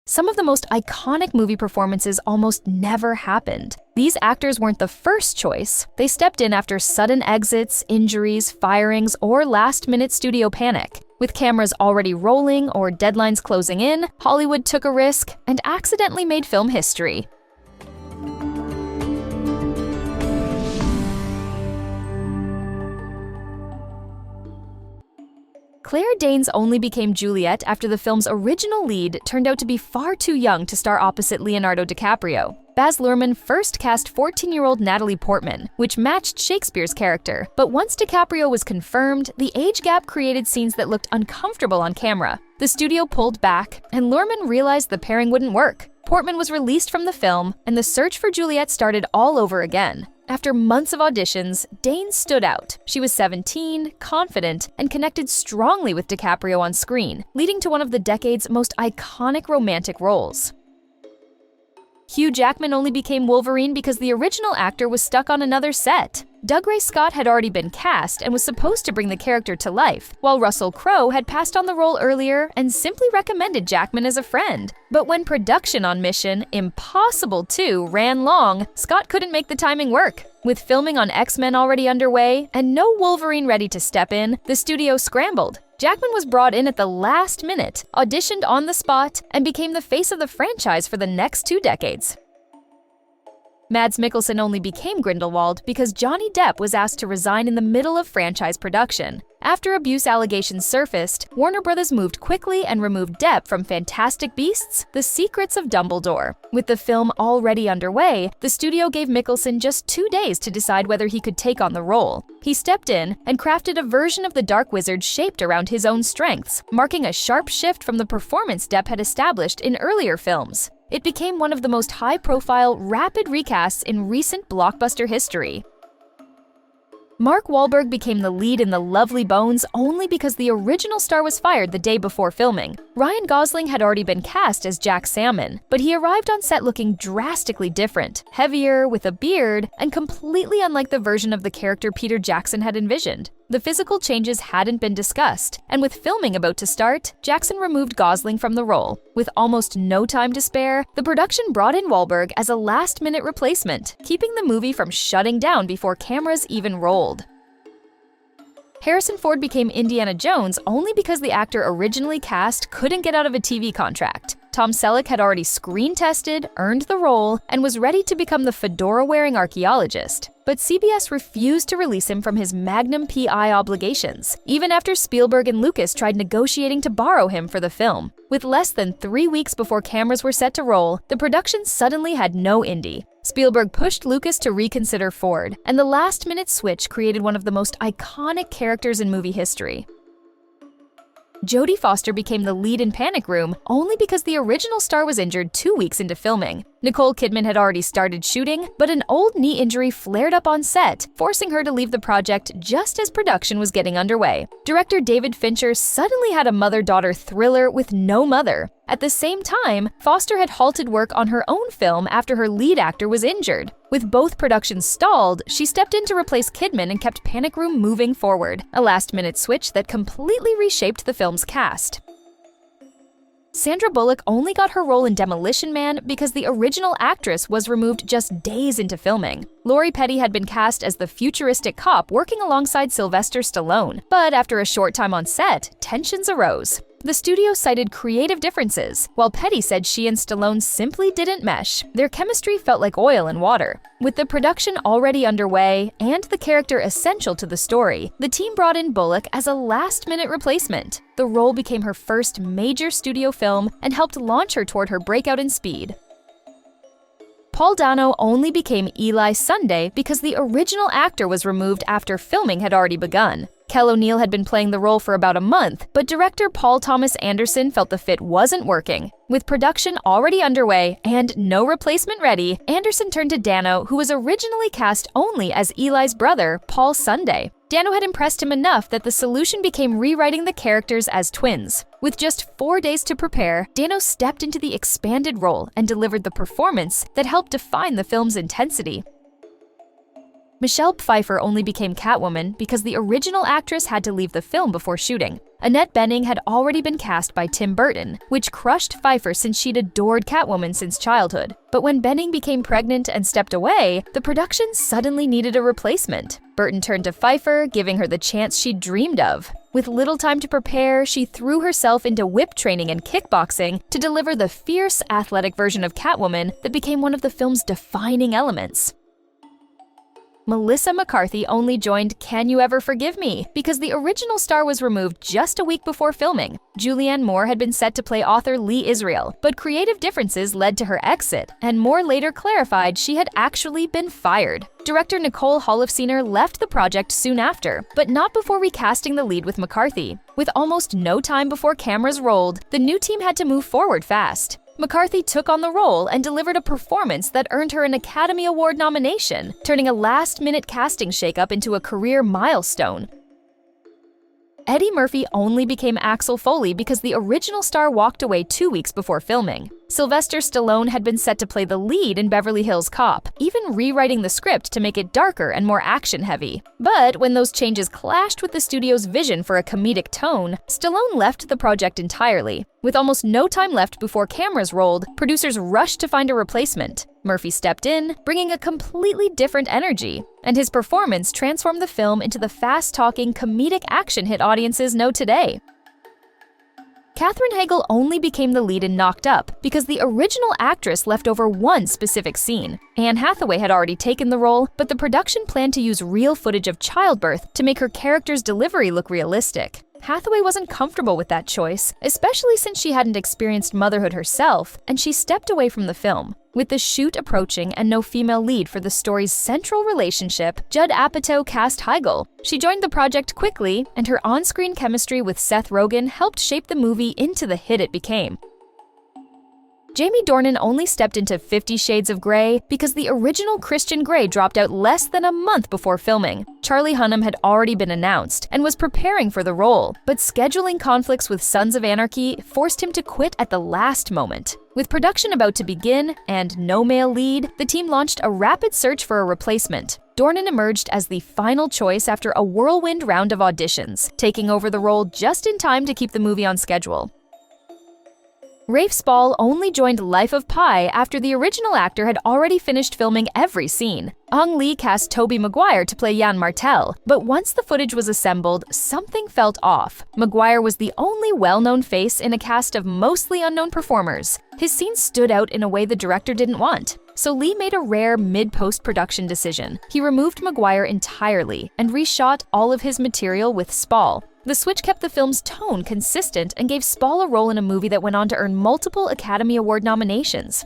some of the most iconic movie performances almost never happened. These actors weren't the first choice. They stepped in after sudden exits, injuries, firings, or last-minute studio panic. With cameras already rolling or deadlines closing in, Hollywood took a risk and accidentally made film history. Claire Danes only became Juliet after the film's original lead turned out to be far too young to star opposite Leonardo DiCaprio. Baz Luhrmann first cast 14-year-old Natalie Portman, which matched Shakespeare's character, but once DiCaprio was confirmed, the age gap created scenes that looked uncomfortable on camera. The studio pulled back, and Luhrmann realized the pairing wouldn't work. Portman was released from the film, and the search for Juliet started all over again. After months of auditions, Danes stood out. She was 17, confident, and connected strongly with DiCaprio on screen, leading to one of the decade's most iconic romantic roles. Hugh Jackman only became Wolverine because the original actor was stuck on another set. Dougray Scott had already been cast and was supposed to bring the character to life, while Russell Crowe had passed on the role earlier and simply recommended Jackman as a friend. But when production on Mission Impossible 2 ran long, Scott couldn't make the timing work. With filming on X-Men already underway and no Wolverine ready to step in, the studio scrambled. Jackman was brought in at the last minute, auditioned on the spot, and became the face of the franchise for the next 2 decades. Mads Mikkelsen only became Grindelwald because Johnny Depp was asked to resign in the middle of franchise production. After abuse allegations surfaced, Warner Bros. Moved quickly and removed Depp from Fantastic Beasts: The Secrets of Dumbledore. With the film already underway, the studio gave Mikkelsen just 2 days to decide whether he could take on the role. He stepped in and crafted a version of the Dark Wizard shaped around his own strengths, marking a sharp shift from the performance Depp had established in earlier films. It became one of the most high-profile, rapid recasts in recent blockbuster history. Mark Wahlberg became the lead in The Lovely Bones only because the original star was fired the day before filming. Ryan Gosling had already been cast as Jack Salmon, but he arrived on set looking drastically different, heavier, with a beard, and completely unlike the version of the character Peter Jackson had envisioned. The physical changes hadn't been discussed, and with filming about to start, Jackson removed Gosling from the role. With almost no time to spare, the production brought in Wahlberg as a last-minute replacement, keeping the movie from shutting down before cameras even rolled. Harrison Ford became Indiana Jones only because the actor originally cast couldn't get out of a TV contract. Tom Selleck had already screen-tested, earned the role, and was ready to become the fedora-wearing archaeologist. But CBS refused to release him from his Magnum PI obligations, even after Spielberg and Lucas tried negotiating to borrow him for the film. With less than 3 weeks before cameras were set to roll, the production suddenly had no Indy. Spielberg pushed Lucas to reconsider Ford, and the last-minute switch created one of the most iconic characters in movie history. Jodie Foster became the lead in Panic Room only because the original star was injured 2 weeks into filming. Nicole Kidman had already started shooting, but an old knee injury flared up on set, forcing her to leave the project just as production was getting underway. Director David Fincher suddenly had a mother-daughter thriller with no mother. At the same time, Foster had halted work on her own film after her lead actor was injured. With both productions stalled, she stepped in to replace Kidman and kept Panic Room moving forward, a last-minute switch that completely reshaped the film's cast. Sandra Bullock only got her role in Demolition Man because the original actress was removed just days into filming. Lori Petty had been cast as the futuristic cop working alongside Sylvester Stallone, but after a short time on set, tensions arose. The studio cited creative differences, while Petty said she and Stallone simply didn't mesh. Their chemistry felt like oil and water. With the production already underway and the character essential to the story, the team brought in Bullock as a last-minute replacement. The role became her first major studio film and helped launch her toward her breakout in Speed. Paul Dano only became Eli Sunday because the original actor was removed after filming had already begun. Kel O'Neill had been playing the role for about a month, but director Paul Thomas Anderson felt the fit wasn't working. With production already underway and no replacement ready, Anderson turned to Dano, who was originally cast only as Eli's brother, Paul Sunday. Dano had impressed him enough that the solution became rewriting the characters as twins. With just 4 days to prepare, Dano stepped into the expanded role and delivered the performance that helped define the film's intensity. Michelle Pfeiffer only became Catwoman because the original actress had to leave the film before shooting. Annette Bening had already been cast by Tim Burton, which crushed Pfeiffer since she'd adored Catwoman since childhood. But when Bening became pregnant and stepped away, the production suddenly needed a replacement. Burton turned to Pfeiffer, giving her the chance she'd dreamed of. With little time to prepare, she threw herself into whip training and kickboxing to deliver the fierce, athletic version of Catwoman that became one of the film's defining elements. Melissa McCarthy only joined Can You Ever Forgive Me because the original star was removed just a week before filming. Julianne Moore had been set to play author Lee Israel, but creative differences led to her exit, and Moore later clarified she had actually been fired. Director Nicole Holofcener left the project soon after, but not before recasting the lead with McCarthy. With almost no time before cameras rolled, the new team had to move forward fast. McCarthy took on the role and delivered a performance that earned her an Academy Award nomination, turning a last-minute casting shakeup into a career milestone. Eddie Murphy only became Axel Foley because the original star walked away 2 weeks before filming. Sylvester Stallone had been set to play the lead in Beverly Hills Cop, even rewriting the script to make it darker and more action-heavy. But when those changes clashed with the studio's vision for a comedic tone, Stallone left the project entirely. With almost no time left before cameras rolled, producers rushed to find a replacement. Murphy stepped in, bringing a completely different energy, and his performance transformed the film into the fast-talking, comedic action hit audiences know today. Katherine Heigl only became the lead in Knocked Up because the original actress left over one specific scene. Anne Hathaway had already taken the role, but the production planned to use real footage of childbirth to make her character's delivery look realistic. Hathaway wasn't comfortable with that choice, especially since she hadn't experienced motherhood herself, and she stepped away from the film. With the shoot approaching and no female lead for the story's central relationship, Judd Apatow cast Heigl. She joined the project quickly, and her on-screen chemistry with Seth Rogen helped shape the movie into the hit it became. Jamie Dornan only stepped into 50 Shades of Grey because the original Christian Grey dropped out less than a month before filming. Charlie Hunnam had already been announced and was preparing for the role, but scheduling conflicts with Sons of Anarchy forced him to quit at the last moment. With production about to begin and no male lead, the team launched a rapid search for a replacement. Dornan emerged as the final choice after a whirlwind round of auditions, taking over the role just in time to keep the movie on schedule. Rafe Spall only joined Life of Pi after the original actor had already finished filming every scene. Ang Lee cast Tobey Maguire to play Jan Martel, but once the footage was assembled, something felt off. Maguire was the only well-known face in a cast of mostly unknown performers. His scenes stood out in a way the director didn't want. So Lee made a rare mid-post-production decision. He removed Maguire entirely and reshot all of his material with Spall. The switch kept the film's tone consistent and gave Spall a role in a movie that went on to earn multiple Academy Award nominations.